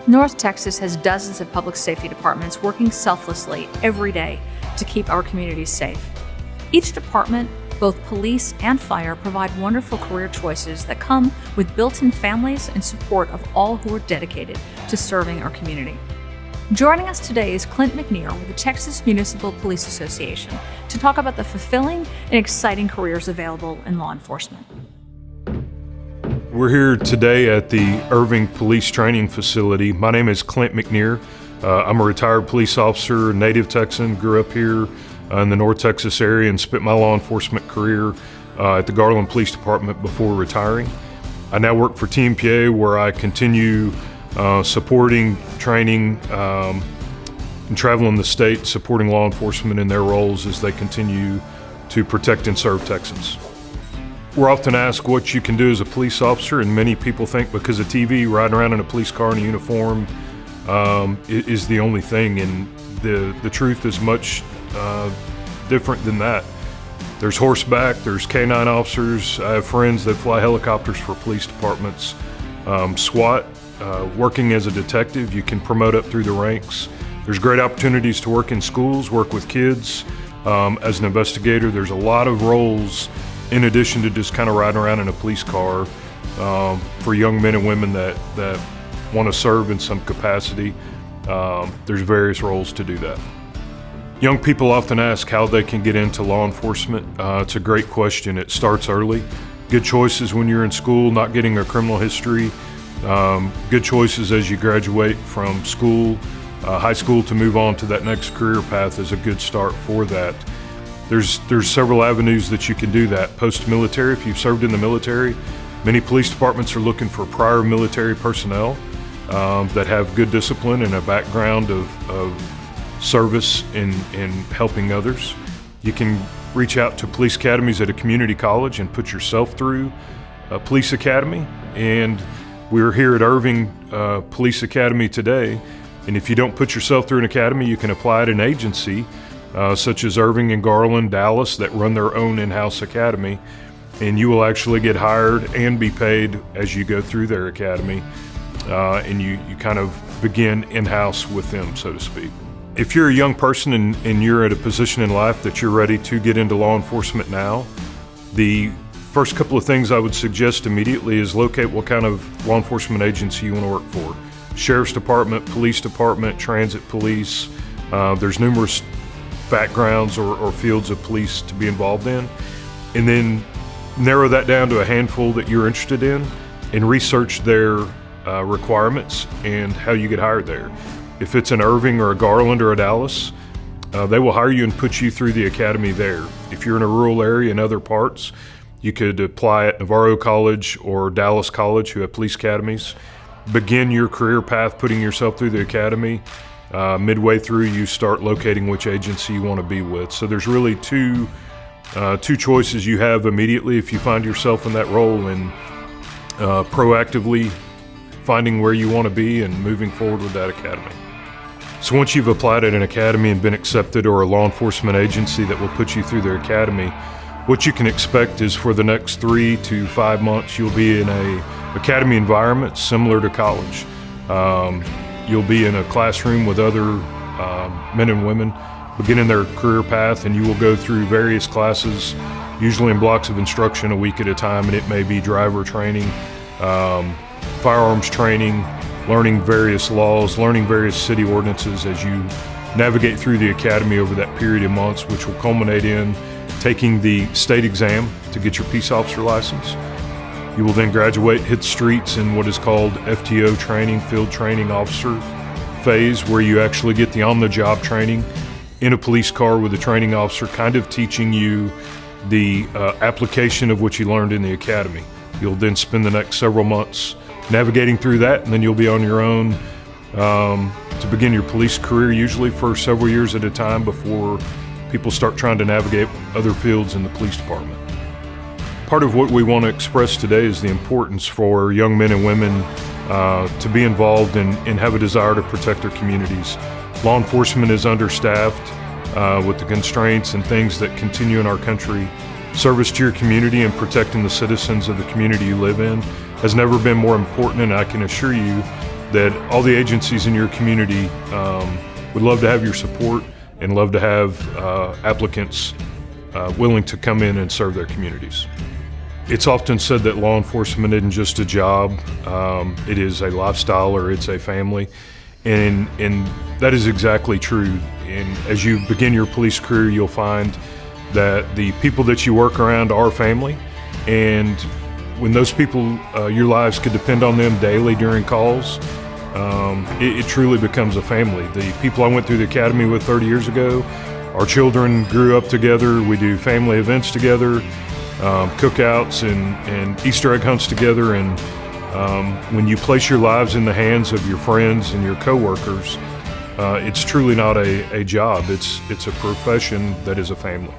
North Texas has dozens of public safety departments working selflessly every day to keep our communities safe. Each department, both police and fire, provide wonderful career choices that come with built-in families and support of all who are dedicated to serving our community. Joining us today is Clint McNear with the Texas Municipal Police Association to talk about the fulfilling and exciting careers available in law enforcement. We're here today at the Irving Police Training Facility. My name is Clint McNear. I'm a retired police officer, native Texan, grew up here in the North Texas area and spent my law enforcement career at the Garland Police Department before retiring. I now work for TMPA, where I continue supporting, training, and traveling the state, supporting law enforcement in their roles as they continue to protect and serve Texans. We're often asked what you can do as a police officer, and many people think because of TV, riding around in a police car in a uniform is the only thing, and the truth is much different than that. There's horseback, there's canine officers. I have friends that fly helicopters for police departments. SWAT, working as a detective, you can promote up through the ranks. There's great opportunities to work in schools, work with kids. As an investigator, there's a lot of roles in addition to just kind of riding around in a police car for young men and women that want to serve in some capacity. There's various roles to do that. Young people often ask how they can get into law enforcement. It's a great question. It starts early. Good choices when you're in school, not getting a criminal history. Good choices as you graduate from school, high school, to move on to that next career path is a good start for that. There's several avenues that you can do that. Post-military, if you've served in the military, many police departments are looking for prior military personnel that have good discipline and a background of service in helping others. You can reach out to police academies at a community college and put yourself through a police academy. And we're here at Irving Police Academy today. And if you don't put yourself through an academy, you can apply at an agency such as Irving and Garland, Dallas, that run their own in-house academy. And you will actually get hired and be paid as you go through their academy. And you kind of begin in-house with them, so to speak. If you're a young person and you're at a position in life that you're ready to get into law enforcement now, the first couple of things I would suggest immediately is locate what kind of law enforcement agency you want to work for. Sheriff's Department, Police Department, Transit Police. There's numerous backgrounds or fields of police to be involved in. And then narrow that down to a handful that you're interested in and research their requirements and how you get hired there. If it's an Irving or a Garland or a Dallas, they will hire you and put you through the academy there. If you're in a rural area in other parts, you could apply at Navarro College or Dallas College, who have police academies. Begin your career path putting yourself through the academy. Midway through, you start locating which agency you want to be with. So there's really two choices you have immediately if you find yourself in that role, and proactively finding where you want to be and moving forward with that academy. So once you've applied at an academy and been accepted, or a law enforcement agency that will put you through their academy, what you can expect is for the next 3 to 5 months, you'll be in a academy environment similar to college. You'll be in a classroom with other men and women beginning their career path, and you will go through various classes, usually in blocks of instruction a week at a time, and it may be driver training, firearms training, learning various laws, learning various city ordinances as you navigate through the academy over that period of months, which will culminate in taking the state exam to get your peace officer license. You will then graduate, hit the streets in what is called FTO training, field training officer phase, where you actually get the on-the-job training in a police car with a training officer, kind of teaching you the application of what you learned in the academy. You'll then spend the next several months navigating through that, and then you'll be on your own to begin your police career, usually for several years at a time before people start trying to navigate other fields in the police department. Part of what we want to express today is the importance for young men and women to be involved and have a desire to protect their communities. Law enforcement is understaffed with the constraints and things that continue in our country. Service to your community and protecting the citizens of the community you live in has never been more important, and I can assure you that all the agencies in your community would love to have your support and love to have applicants willing to come in and serve their communities. It's often said that law enforcement isn't just a job, it is a lifestyle or it's a family, and that is exactly true. And as you begin your police career, you'll find that the people that you work around are family, and when those people, your lives could depend on them daily during calls, it truly becomes a family. The people I went through the academy with 30 years ago, our children grew up together. We do family events together, cookouts and Easter egg hunts together. And when you place your lives in the hands of your friends and your coworkers, it's truly not a job. It's a profession that is a family.